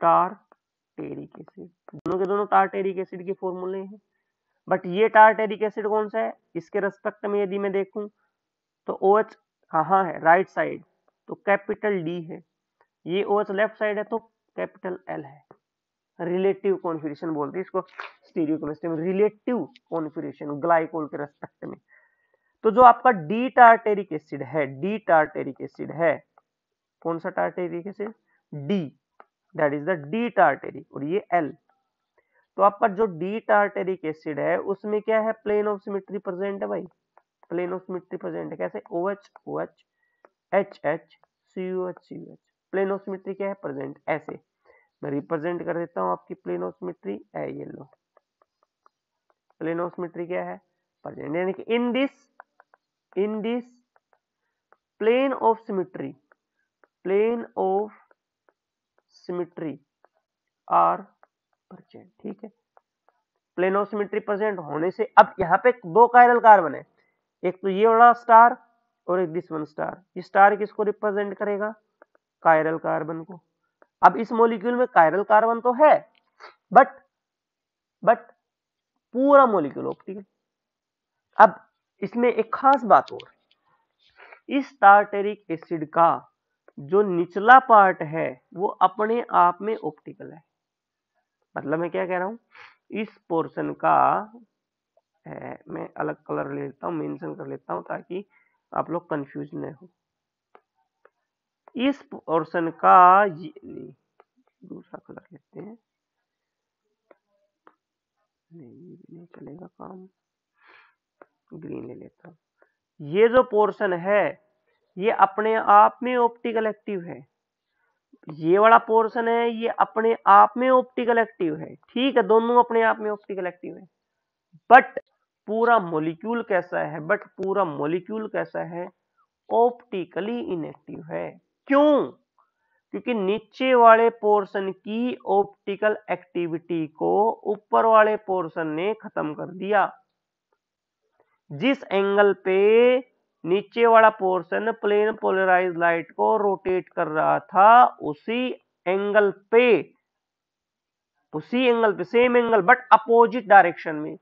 tartaric acid. दोनों के दोनों टार्टेरिक एसिड के फॉर्मूले हैं, बट ये टार्टेरिक एसिड कौन सा है, इसके रेस्पेक्ट में यदि मैं देखूं तो OH कहाँ है, राइट साइड, तो कैपिटल D है, ये OH लेफ्ट साइड है तो कैपिटल L है। रिलेटिव कॉन्फिगरेशन बोलते हैं इसको स्टीरियोकेमिस्ट्री में, रिलेटिव कॉन्फिगरेशन ग्लाइकोल के रेस्पेक्ट में। तो जो आपका डी टार्टेरिक एसिड है, डी टार्टेरिक एसिड है, कौन सा tartaric acid, D, that is the D tartaric, और ये L। तो आपका जो डी टार्टेरिक एसिड है उसमें क्या है, प्लेन ऑफ सिमेट्री प्रेजेंट है भाई, प्लेन ऑफ सिमेट्री प्रेजेंट है, कैसे, OH OH H H COH COH, plane of symmetry क्या है, प्रेजेंट। ऐसे मैं रिप्रेजेंट कर देता हूं आपकी प्लेन ऑफ सिमेट्री, ये लो, प्लेन ऑफ सिमेट्री क्या है, प्रेजेंट, यानी कि in this plane of symmetry, plane of symmetry are present, ठीक है। प्लेन ऑफ सिमेट्री प्रेजेंट होने से अब यहाँ पे दो कायरल कार्बन है, एक तो ये वाला स्टार और एक दिस वन स्टार। ये स्टार किसको रिप्रेजेंट करेगा, कायरल कार्बन को। अब इस मॉलिक्यूल में कायरल कार्बन तो है, बट पूरा मॉलिक्यूल ऑप्टिकल। अब इसमें एक खास बात और, इस टार्टेरिक एसिड का जो निचला पार्ट है वो अपने आप में ऑप्टिकल है। मतलब मैं क्या कह रहा हूं, इस पोर्शन का मैं अलग कलर ले लेता हूं, मेंशन कर लेता हूं ताकि आप लोग कंफ्यूज न हो। इस पोर्शन का नहीं, दूसरा कलर लेते हैं, नहीं चलेगा काम, ग्रीन ले लेता हूं। ये जो पोर्शन है ये अपने आप में ऑप्टिकल एक्टिव है, ये वाला पोर्शन है ये अपने आप में ऑप्टिकल एक्टिव है, ठीक है, दोनों अपने आप में ऑप्टिकल एक्टिव है। बट पूरा मॉलिक्यूल कैसा है, ऑप्टिकली इनएक्टिव है। क्यों, क्योंकि नीचे वाले पोर्शन की ऑप्टिकल एक्टिविटी को ऊपर वाले पोर्शन ने खत्म कर दिया। जिस एंगल पे नीचे वाला पोर्शन प्लेन पोलराइज लाइट को रोटेट कर रहा था, उसी एंगल पे same angle but opposite direction में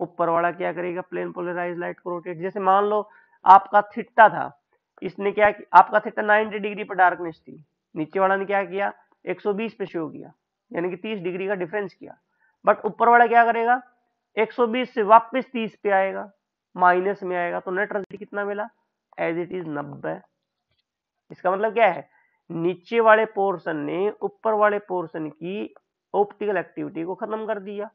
ऊपर वाला क्या करेगा, प्लेन पोलराइज लाइट को रोटेट। जैसे मान लो आपका थीटा था, इसने क्या, आपका थीटा 90 डिग्री पर डार्कनेस थी, नीचे वाला ने क्या किया, 120 पे शो किया, यानी कि 30 डिग्री का डिफरेंस किया। बट ऊपर वाला क्या करेगा, 120 से वापस 30 पे आएगा, माइनस में आएगा, तो नेट रिजल्ट कितना मिला, एज इट इज 90। इसका मतलब क्या है, नीचे वाले पोर्शन ने ऊपर वाले पोर्शन की ऑप्टिकल एक्टिविटी को खत्म कर दिया।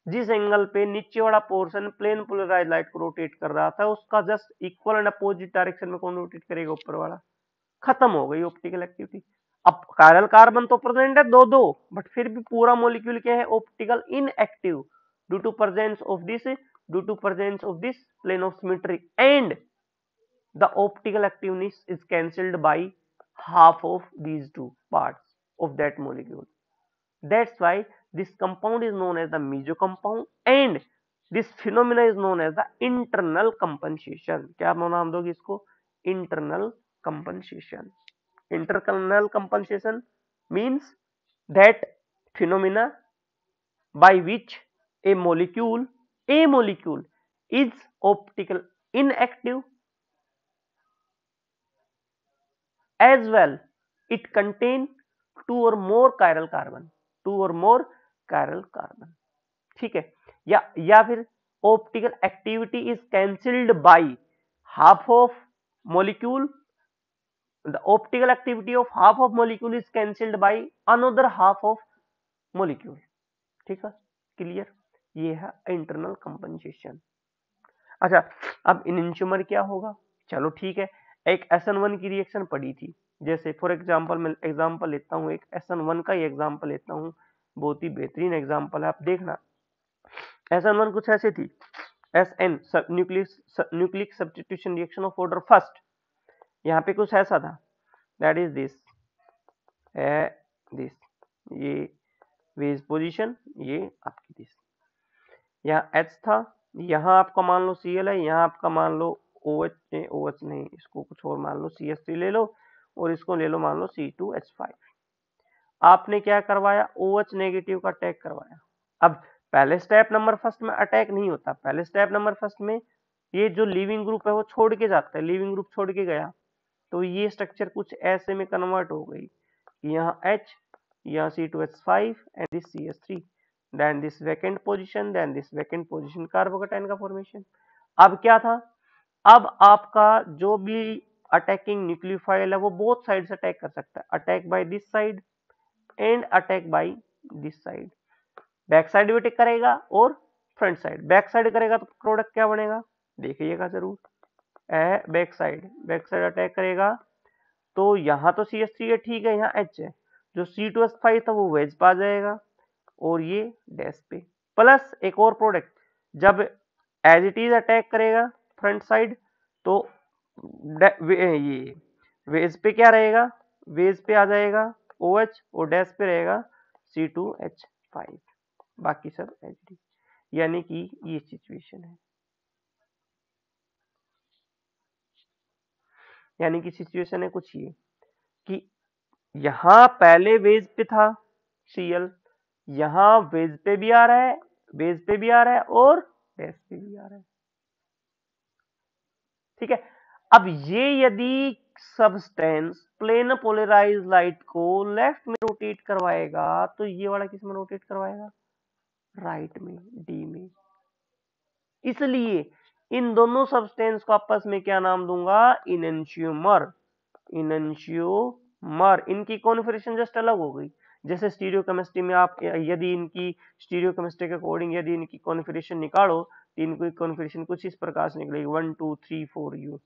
जिस एंगल पे नीचे वाला पोर्शन प्लेन पोलराइज लाइट को रोटेट कर रहा था, उसका just equal and opposite direction में कौन रोटेट करेगा, ऊपर वाला। खत्म हो गई ऑप्टिकल एक्टिविटी। अब कायरल कार्बन तो प्रेजेंट है दो, बट फिर भी पूरा मॉलिक्यूल क्या है, optical inactive, due to presence of this plane of symmetry, and the optical activeness is cancelled by half of these two parts of that molecule. That's why this compound is known as the meso compound, and this phenomena is known as the internal compensation. क्या नाम दोगे इसको, internal compensation. Internal compensation means that phenomena by which a molecule is optical inactive, as well it contain two or more chiral carbon, ठीक है। या फिर optical activity is cancelled by half of molecule, the optical activity of half of molecule is cancelled by another half of molecule, ठीक है, clear. ये है internal compensation. अच्छा, अब इनइंचुमर क्या होगा, चलो ठीक है, एक SN1 की रिएक्शन पड़ी थी, जैसे फॉर एग्जांपल मैं एग्जांपल लेता हूँ, एक SN1 का ही एग्जांपल लेता हूँ, बहुत ही बेहतरीन एग्जांपल है, आप देखना। SN1 कुछ ऐसे थी, SN nucleic substitution reaction of order first, यहाँ पे कुछ ऐसा था, दैट इज दिस दिस, ये वेज पोजीशन, ये आपकी दिस, यहाँ H था, यहाँ आपका मान लो Cl है, यहाँ आपका मान लो OH नहीं, इसको कुछ और मान लो CH3 ले लो, और इसको ले लो मान लो C2H5। आपने क्या करवाया, OH नेगेटिव का अटैक करवाया। अब पहले स्टेप नंबर फर्स्ट में अटैक नहीं होता, पहले स्टेप नंबर फर्स्ट में ये जो लिविंग ग्रुप है वो छोड़ के जाता है, लिविंग ग्रुप छोड़ के गया तो ये स्ट्रक्चर कुछ ऐसे में कन्वर्ट हो गई, यहाँ H, यहाँ C2H5 and this CH3, then this vacant position, then this vacant position, carbocation का फॉर्मेशन। अब क्या था, अब आपका जो भी अटैकिंग न्यूक्लियोफाइल है वो बोथ साइड से अटैक कर सकता है, attack by this side and attack by this side, back side भी अटैक करेगा और फ्रंट साइड। बैक साइड करेगा तो प्रोडक्ट क्या बनेगा, देखिएगा जरूर, बैक साइड अटैक करेगा तो यहाँ तो CH3 है, ठीक है, यहाँ H है, जो C2H5 था वो वेज पा जाएगा और ये डैश पे, प्लस एक और प्रोडक्ट, जब एज इट इज अटैक करेगा फ्रंट साइड तो ये वेज पे क्या रहेगा, वेज पे आ जाएगा OH और डैश पे रहेगा C2H5, बाकी सब एज इट इज। यानी कि ये सिचुएशन है, यानी कि सिचुएशन है कुछ ये कि यहां पहले वेज पे था Cl, यहां वेज पे भी आ रहा है, वेज पे भी आ रहा है और डैश पे भी आ रहा है, ठीक है। अब ये यदि सब्सटेंस प्लेन पोलराइज लाइट को लेफ्ट में रोटेट करवाएगा तो ये वाला किस में रोटेट करवाएगा, राइट में, डी में। इसलिए इन दोनों सब्सटेंस को आपस में क्या नाम दूंगा, इनेंशियोमर, इनेंशियोमर। इनकी कॉन्फिगरेशन जस्ट अलग हो गई, जैसे स्टीरियोकेमिस्ट्री में आप यदि इनकी स्टीरियोकेमिस्ट्री के अकॉर्डिंग यदि इनकी कॉन्फिगरेशन निकालो तो इनकी कॉन्फिगरेशन कुछ इस प्रकार से निकलेगी 1 2 3 4 यू,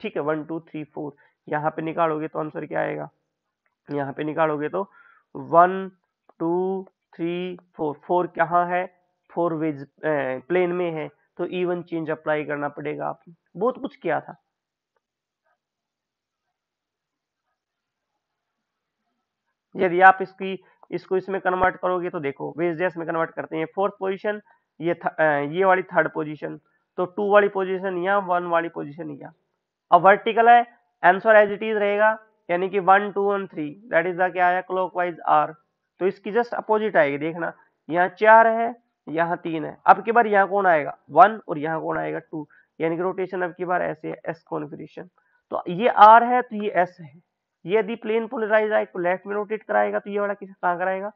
ठीक है, 1 2 3 4। यहाँ पे निकालोगे तो आंसर क्या आएगा, यहाँ पे निकालोगे तो 1 2 3 4, 4 कहाँ है, 4 वेज प्लेन में है तो इवन चेंज अप्लाई करना पड़ेगा, आपने बहुत कुछ किया था। यदि आप इसको इसमें कन्वर्ट करोगे तो देखो वेज डैश में कन्वर्ट करते हैं, फोर्थ पोजीशन ये वाली थर्ड पोजीशन, तो 2 वाली पोजीशन यहाँ, 1 वाली पोजीशन यहाँ। अब वर्टिकल है, आंसर एज इट इज रहेगा, यानी कि 1 2 1 3, दैट इज द क्या आया, क्लॉकवाइज आर, तो इसकी जस्ट अपोजिट आएगी, देखना यहाँ 4 है, यहाँ 3 है, अब की बार यहाँ कौन आएगा 1 और यहाँ कौन आएगा 2, यानी कि रोटेशन अब की बार ऐसे है, एस कॉन्फिगरेशन। तो ये आर है तो ये एस है, ये यदि प्लेन पोलराइज आए तो लेफ्ट में रोटेट कराएगा तो ये वाला किस कहाँ कराएगा,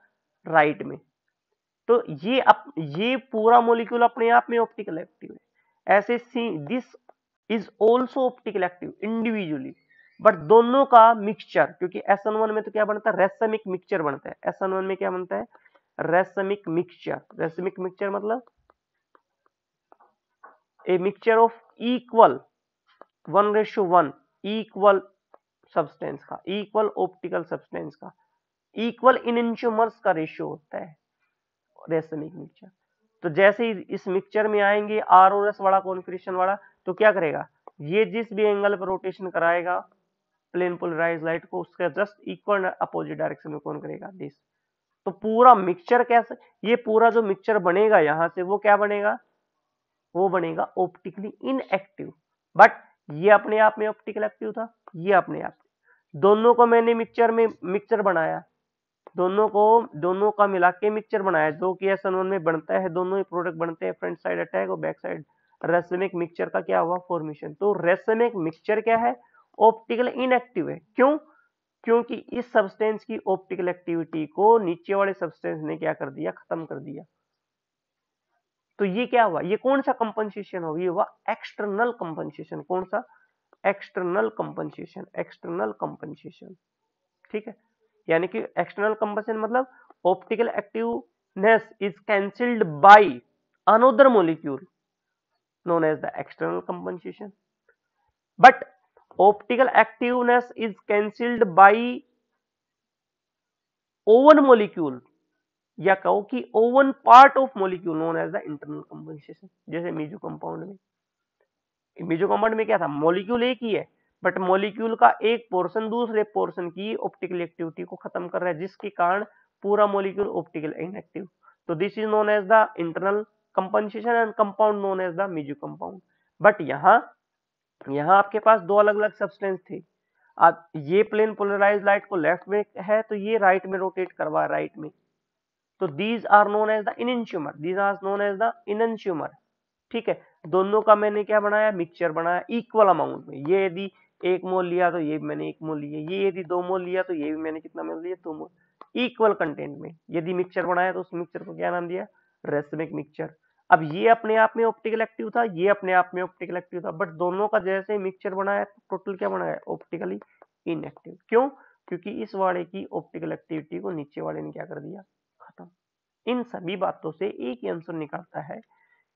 राइट में। तो ये पूरा मॉलिक्यूल अपने आप में ऑप्टिकल एक्टिव है, ऐसे see this is also optical active individually, but दोनों का मिक्सचर, क्योंकि SN1 में तो क्या बनता है, रेसमिक मिक्सचर बनता है, SN1 में क्या बनता है, रेसमिक मिक्सचर। रेसमिक मिक्सचर मतलब a mixture of equal 1:1 equal substance का, इक्वल ऑप्टिकल सब्सटेंस का, इक्वल इनेंशियोमर्स का रेशियो होता है रेसमिक मिक्सचर। तो जैसे ही इस मिक्सचर में आएंगे आर और एस वाला कॉन्फिगरेशन वाला, तो क्या करेगा, ये जिस भी एंगल पर रोटेशन कराएगा प्लेन पोलराइज लाइट को, उसका जस्ट इक्वल अपोजिट डायरेक्शन में कौन करेगा, दिस। तो पूरा मिक्सचर कैसे, ये पूरा जो मिक्सचर बनेगा यहां से वो क्या बनेगा, वो बनेगा ऑप्टिकली इनएक्टिव, बट ये अपने आप में ऑप्टिकल एक्टिव था, ये अपने आप, दोनों को मैंने मिक्सचर बनाया, दोनों का मिला के मिक्सचर बनाया जो कि SN1 में बनता है, दोनों ही प्रोडक्ट बनते हैं, फ्रंट साइड अटैक और बैक साइड रेसमिक मिक्सचर का क्या हुआ, फॉर्मेशन। तो रेसमिक मिक्सचर क्या है, ऑप्टिकल इनएक्टिव है, क्यों, क्योंकि इस सब्सटेंस की ऑप्टिकल एक्टिविटी को नीचे वाले सब्सटेंस ने क्या कर दिया, खत्म कर दिया। तो ये क्या हुआ, ये कौन सा कंपनसेशन हो, ये हुआ एक्सटर्नल कंपनसेशन, कौन सा, एक्सटर्नल कंपनसेशन, एक्सटर्नल कंपनसेशन, ठीक है। यानी कि एक्सटर्नल कंपनसेशन मतलब optical activeness is cancelled by another molecule known as the external compensation. But optical activeness is cancelled by own molecule, या कहो कि own part of molecule known as the internal compensation. जैसे meso compound में क्या था, molecule एक ही है but molecule का एक पोर्शन दूसरे पोर्शन की ऑप्टिकल एक्टिविटी को खत्म कर रहा है, जिसके कारण पूरा मॉलिक्यूल ऑप्टिकल इनएक्टिव। तो this is known as the internal compensation and compound known as the meso compound. But यहाँ आपके पास दो अलग अलग सब्सटेंस थे। अब ये प्लेन पोलराइज लाइट को लेफ्ट में है तो ये राइट में रोटेट करवा राइट में, तो these are known as the enantiomer, these are known as the enantiomer. ठीक है, दोनों का मैंने क्या बनाया, मिक्सचर बनाया इक्वल अमाउंट में। ये यदि 1 मोल लिया तो ये भी मैंने 1 मोल लिया, ये यदि 2 मोल लिया तो ये भी मैंने कितना मोल लिया, 2 मोल, इक्वल कंटेंट में यदि मिक्सचर बनाया तो उस मिक्सचर को क्या नाम दिया, रेसमिक मिक्सचर। अब ये अपने आप में ऑप्टिकल एक्टिव था, ये अपने आप में ऑप्टिकल एक्टिव था, बट दोनों का जैसे मिक्सचर बनाया तो टोटल क्या बनाया, ऑप्टिकली इनएक्टिव। क्यों, क्योंकि इस वाले की ऑप्टिकल एक्टिविटी को नीचे वाले ने क्या कर दिया, खत्म। इन सभी बातों से एक ही आंसर निकलता है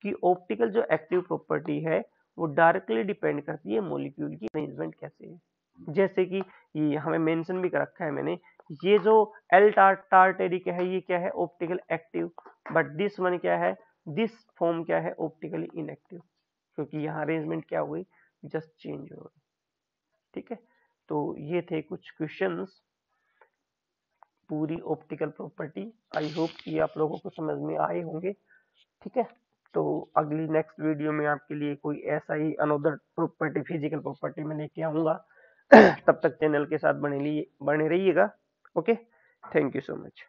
कि ऑप्टिकल जो एक्टिव प्रॉपर्टी है वो डायरेक्टली डिपेंड करती है मॉलिक्यूल की अरेंजमेंट कैसे है। जैसे कि ये हमें मेंशन भी कर रखा है मैंने, ये जो एल टार्टेरिक है ये क्या है, optical active, but this one क्या है, दिस फॉर्म क्या है, ऑप्टिकली इनएक्टिव, क्योंकि यहाँ अरेंजमेंट क्या हुई, जस्ट चेंज हो गई। ठीक है, तो ये थे कुछ क्वेश्चंस पूरी ऑप्टिकल प्रॉपर्टी। आई होप कि आप लोगों को समझ में आए होंगे। ठीक है, तो अगली नेक्स्ट वीडियो में आपके लिए कोई ऐसा ही अनदर प्रॉपर्टी, फिजिकल प्रॉपर्टी में लेके आऊंगा। तब तक चैनल के साथ बने रहिएगा। Okay, thank you so much.